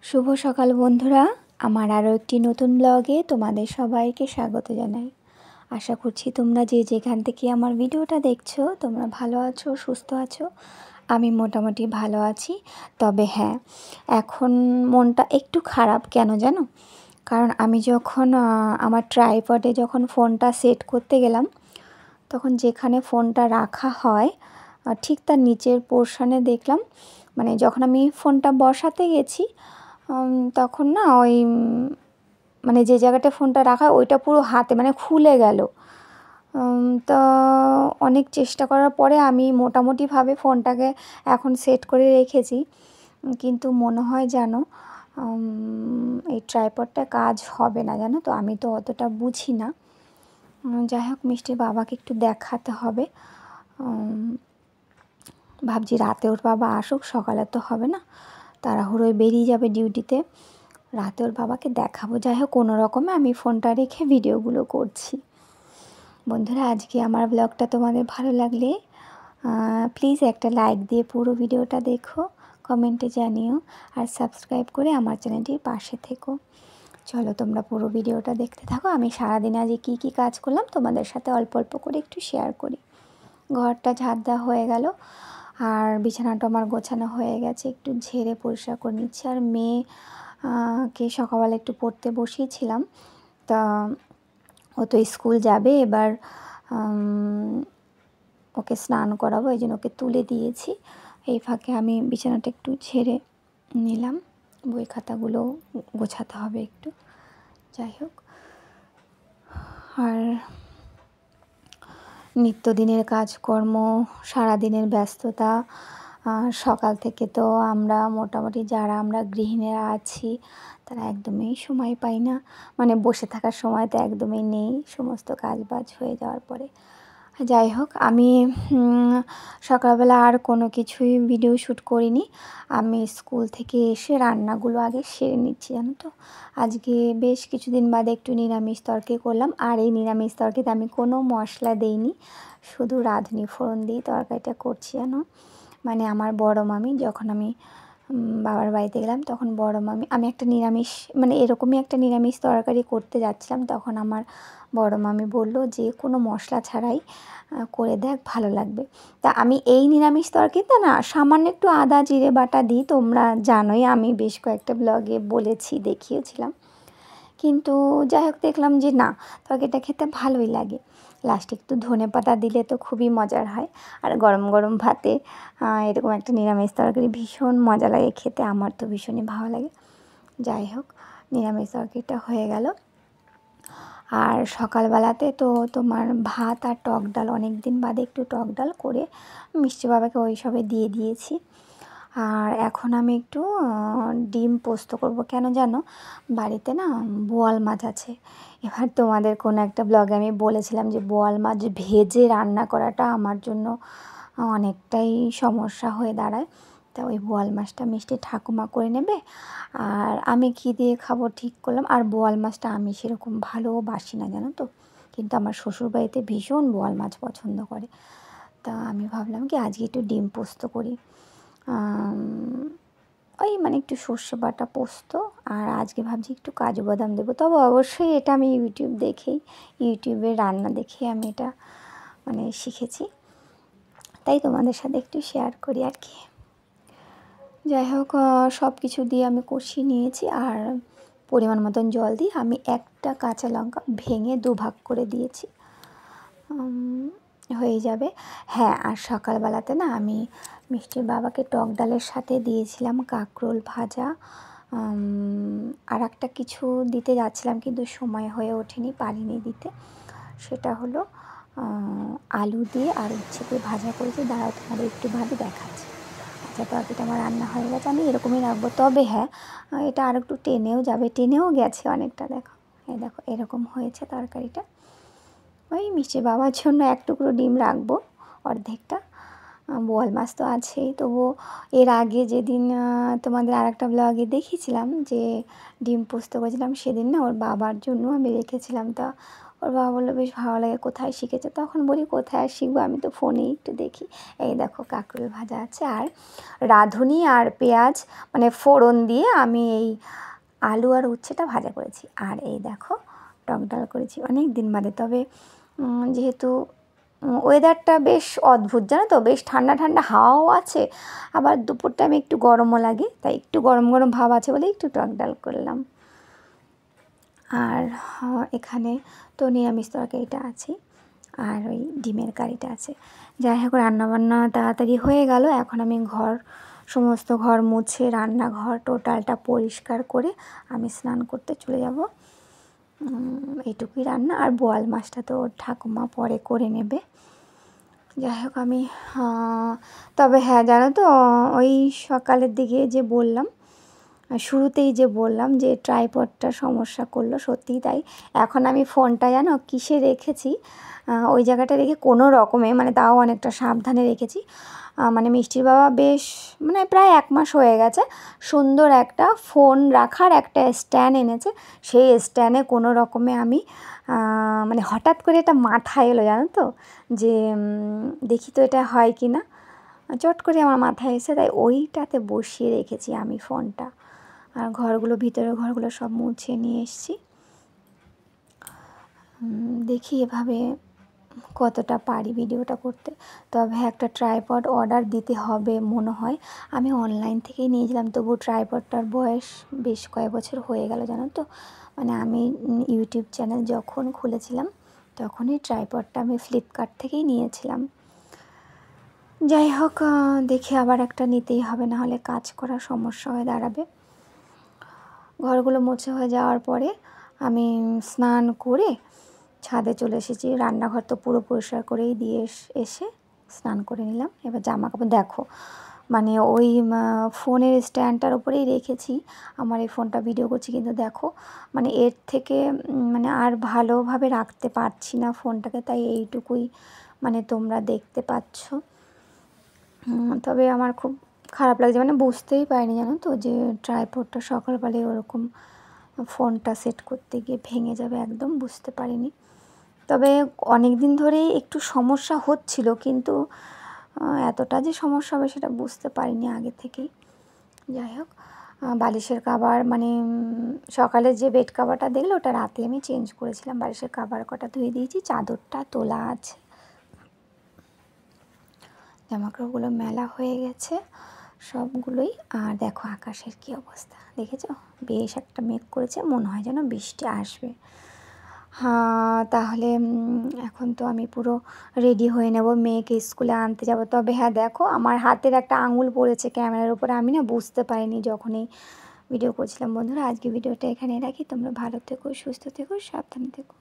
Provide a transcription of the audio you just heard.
শুভ সকাল বন্ধুরা, আমার আরও একটি নতুন ব্লগে তোমাদের সবাইকে স্বাগত জানাই। আশা করছি তোমরা যে যেখান থেকে আমার ভিডিওটা দেখছো তোমরা ভালো আছো, সুস্থ আছো। আমি মোটামুটি ভালো আছি। তবে হ্যাঁ, এখন মনটা একটু খারাপ। কেন জানো? কারণ আমি যখন আমার ট্রাইপডে যখন ফোনটা সেট করতে গেলাম, তখন যেখানে ফোনটা রাখা হয় ঠিক তার নিচের পোর্শনে দেখলাম, মানে যখন আমি ফোনটা বসাতে গেছি তখন না ওই মানে যে জায়গাটা ফোনটা রাখা ওইটা পুরো হাতে মানে খুলে গেল। তো অনেক চেষ্টা করার পরে আমি মোটামুটিভাবে ফোনটাকে এখন সেট করে রেখেছি, কিন্তু মনে হয় যেন এই ট্রাইপডটা কাজ হবে না, জানো তো। আমি তো অতটা বুঝি না। যাই হোক, মিষ্টির বাবাকে একটু দেখাতে হবে। ভাবছি রাতে ওর বাবা আসুক, সকালে তো হবে না, তাড়াহুড়োয় বেরিয়ে যাবে ডিউটিতে। রাতে ওর বাবাকে দেখাবো। যাই হোক, কোনো রকমে আমি ফোনটা রেখে ভিডিওগুলো করছি। বন্ধুরা, আজকে আমার ব্লগটা তোমাদের ভালো লাগলে প্লিজ একটা লাইক দিয়ে পুরো ভিডিওটা দেখো, কমেন্টে জানিও, আর সাবস্ক্রাইব করে আমার চ্যানেলটির পাশে থেকো। চলো তোমরা পুরো ভিডিওটা দেখতে থাকো। আমি সারাদিন আজকে কী কী কাজ করলাম তোমাদের সাথে অল্প অল্প করে একটু শেয়ার করি। ঘরটা ঝাড় দেওয়া হয়ে গেল, আর বিছানাটা আমার গোছানো হয়ে গেছে, একটু ঝেড়ে পরিষ্কার করে নিচ্ছি। আর মেয়েকে সকালবেলা একটু পড়তে বসিয়েছিলাম, তা ও তো স্কুল যাবে এবার, ওকে স্নান করাবো, এই জন্য ওকে তুলে দিয়েছি। এই ফাঁকে আমি বিছানাটা একটু ঝেড়ে নিলাম, বই খাতাগুলো গোছাতে হবে একটু। যাই হোক, আর নিত্যদিনের কাজকর্ম, সারাদিনের ব্যস্ততা, সকাল থেকে তো আমরা মোটামুটি যারা আমরা গৃহিণীরা আছি তারা একদমই সময় পাই না, মানে বসে থাকার সময় তো একদমই নেই সমস্ত কাজবাজ হয়ে যাওয়ার পরে। যাই হোক, আমি সকালবেলা আর কোনো কিছুই ভিডিও শ্যুট করিনি। আমি স্কুল থেকে এসে রান্নাগুলো আগে সেরে নিচ্ছি, জানো তো। আজকে বেশ কিছুদিন বাদে একটু নিরামিষ তরকারি করলাম, আর এই নিরামিষ তরকারিতে আমি কোনো মশলা দেইনি, শুধু রাঁধুনি ফোড়ন দিয়ে তরকারিটা করছি, জানো। মানে আমার বড় মামি, যখন আমি বাবার বাড়িতে গেলাম তখন বড় মামি, আমি একটা নিরামিষ মানে এরকমই একটা নিরামিষ তরকারি করতে যাচ্ছিলাম, তখন আমার বড় মামি বলল যে কোনো মশলা ছাড়াই করে দেখ, ভালো লাগবে। তা আমি এই নিরামিষ তরকারিতে না সামান্য একটু আদা জিরে বাটা দিই, তোমরা জানোই, আমি বেশ কয়েকটা ব্লগে বলেছি, দেখিয়েছিলাম। কিন্তু যাই হোক, দেখলাম যে না, তরকারিটা খেতে ভালোই লাগে। লাস্টে একটু ধনেপাতা দিলে তো খুবই মজার হয়। আর গরম গরম ভাতে এরকম একটা নিরামিষ তরকারি ভীষণ মজা লাগে খেতে, আমার তো ভীষণই ভালো লাগে। যাই হোক, নিরামিষ তরকারিটা হয়ে গেল। আর সকালবেলাতে তো তোমার ভাত আর টক ডাল, অনেক দিন বাদে একটু টক ডাল করে মিষ্টি বাবাকে ওই সবে দিয়ে দিয়েছি। আর এখন আমি একটু ডিম পোস্ত করব। কেন জানো? বাড়িতে না বোয়াল মাছ আছে। এবার তোমাদের কোনো একটা ব্লগে আমি বলেছিলাম যে বোয়াল মাছ ভেজে রান্না করাটা আমার জন্য অনেকটাই সমস্যা হয়ে দাঁড়ায়। তা ওই বোয়াল মাছটা মিষ্টি ঠাকুমা করে নেবে, আর আমি কী দিয়ে খাবো ঠিক করলাম। আর বোয়াল মাছটা আমি সেরকম ভালোবাসি না, জানো তো, কিন্তু আমার শ্বশুরবাড়িতে ভীষণ বোয়াল মাছ পছন্দ করে। তা আমি ভাবলাম কি আজকে একটু ডিম পোস্ত করি। ওই মানে একটু সর্ষে বাটা পোস্ত, আর আজকে ভাবছি একটু কাজু বাদাম দেবো। তবে অবশ্যই এটা আমি ইউটিউবে রান্না দেখে আমি এটা মানে শিখেছি, তাই তোমাদের সাথে একটু শেয়ার করি আর কি। যাই হোক, সব কিছু দিয়ে আমি কষিয়ে নিয়েছি, আর পরিমাণ মতন জল দিয়ে আমি একটা কাঁচা লঙ্কা ভেঙে দুভাগ করে দিয়েছি, হয়ে যাবে। হ্যাঁ, আর সকালবেলাতে না আমি মিষ্টির বাবাকে টক ডালের সাথে দিয়েছিলাম কাঁকরোল ভাজা, আর একটা কিছু দিতে যাচ্ছিলাম কিন্তু সময় হয়ে ওঠেনি, পারিনি দিতে। সেটা হলো আলু দিয়ে আর উচ্ছে দিয়ে ভাজা করেছি। দাঁড়াও তোমাদের একটু ভাবে দেখাচ্ছি। আচ্ছা, তরকারিটা আমার রান্না হয়ে গেছে, আমি এরকমই রাখবো। তবে হ্যাঁ, এটা আর একটু টেনেও যাবে, টেনেও গেছে অনেকটা। দেখো, এই দেখো এরকম হয়েছে তরকারিটা। ওই মিষ্টি বাবার জন্য এক টুকরো ডিম রাখবো, অর্ধেকটা। বোয়াল মাছ তো আছেই। তবুও এর আগে যেদিন তোমাদের আর একটা ব্লগে দেখিয়েছিলাম যে ডিম পোস্ত করেছিলাম, সেদিন না ওর বাবার জন্য আমি রেখেছিলাম। তা ওর বাবা বললো বেশ ভালো লাগে, কোথায় শিখেছে? তখন বলি কোথায় আর শিখবো, আমি তো ফোনেই একটু দেখি। এই দেখো কাঁকরোল ভাজা আছে, আর রাঁধুনি আর পেঁয়াজ মানে ফোড়ন দিয়ে আমি এই আলু আর উচ্ছেটা ভাজা করেছি। আর এই দেখো টক ডাল করেছি অনেক দিন বাদে। তবে যেহেতু ওয়েদারটা বেশ অদ্ভুত জানো তো, বেশ ঠান্ডা ঠান্ডা হাওয়াও আছে, আবার দুপুর টাইমে একটু গরমও লাগে, তাই একটু গরম গরম ভাব আছে বলে একটু টক ডাল করলাম। আর এখানে তো নিরামিষ তরকারিটা আছে, আর ওই ডিমের কারিটা আছে। যাই হোক রান্নাবান্না তাড়াতাড়ি হয়ে গেল। এখন আমি সমস্ত ঘর মুছে রান্নাঘর টোটালটা পরিষ্কার করে আমি স্নান করতে চলে যাব। এইটুকুই রান্না, আর বোয়াল মাছটা তো ঠাকুমা পরে করে নেবে। যাই হোক আমি তবে হ্যাঁ জানো তো, ওই সকালের দিকে যে বললাম, শুরুতেই যে বললাম যে ট্রাইপডটা সমস্যা করলো, সত্যিই তাই। এখন আমি ফোনটা জানো কিসে রেখেছি, ওই জায়গাটা রেখে কোনো রকমে, মানে তাও অনেকটা সাবধানে রেখেছি। মানে মিষ্টির বাবা বেশ মানে প্রায় 1 মাস হয়ে গেছে সুন্দর একটা ফোন রাখার একটা স্ট্যান্ড এনেছে। সেই স্ট্যান্ডে কোনো রকমে আমি মানে হঠাৎ করে এটা মাথায় এলো জানো তো, যে দেখি তো এটা হয় কি না, চট করে আমার মাথায় এসে, তাই ওইটাতে বসিয়ে রেখেছি আমি ফোনটা। আর ভিতরের ঘরগুলো সব মুছে নিয়ে এসেছি। দেখি এভাবে কতটা পারি ভিডিওটা করতে। তবে একটা ট্রাইপড অর্ডার দিতে হবে মনে হয়। আমি অনলাইন থেকেই নিয়েছিলাম, তবু ট্রাইপডটার বয়স বেশ কয়েক বছর হয়ে গেল জানো তো। মানে আমি ইউটিউব চ্যানেল যখন খুলেছিলাম তখনই ট্রাইপডটা আমি ফ্লিপকার্ট থেকেই নিয়েছিলাম। যাই হোক দেখি আবার একটা নিতেই হবে, না হলে কাজ করার সমস্যা হয়ে দাঁড়াবে। ঘরগুলো মুছে হয়ে যাওয়ার পরে আমি স্নান করে ছাদে চলে এসেছি। রান্নাঘর তো পুরো পরিষ্কার করেই দিয়ে এসে স্নান করে নিলাম। এবার জামা কাপড় দেখো, মানে ওই ফোনের স্ট্যান্ডটার উপরেই রেখেছি আমার এই ফোনটা, ভিডিও করছি, কিন্তু দেখো মানে এর থেকে মানে আর ভালোভাবে রাখতে পারছি না ফোনটাকে, তাই এইটুকুই মানে তোমরা দেখতে পাচ্ছ। তবে আমার খুব খারাপ লাগছে, মানে বুঝতেই পারিনি জানো তো যে ট্রাইপডটা সকালবেলায় ওরকম ফোনটা সেট করতে গিয়ে ভেঙে যাবে, একদম বুঝতে পারিনি। তবে অনেক দিন ধরেই একটু সমস্যা হচ্ছিল, কিন্তু এতটা যে সমস্যা হবে সেটা বুঝতে পারিনি আগে থেকেই। যাই হোক বালিশের কভার মানে সকালে যে বেড কভারটা দেখলে ওটা রাতে আমি চেঞ্জ করেছিলাম। বালিশের কভার কটা ধুয়ে দিয়েছি, চাদরটা তোলা আছে, জামাকাপড়গুলো মেলা হয়ে গেছে সবগুলোই। আর দেখো আকাশের কী অবস্থা দেখেছো, বেশ একটা মেঘ করেছে, মনে হয় যেন বৃষ্টি আসবে। হ্যাঁ তাহলে এখন তো আমি পুরো রেডি হয়ে নেব, মেয়েকে স্কুলে আনতে যাব। তবে হ্যাঁ দেখো আমার হাতের একটা আঙুল পড়েছে ক্যামেরার উপরে, আমি না বুঝতে পারিনি যখনই ভিডিও করছিলাম। বন্ধুরা আজকে ভিডিওটা এখানে রাখি, তোমরা ভালো থেকো, সুস্থ থেকো, সাবধানে থেকো।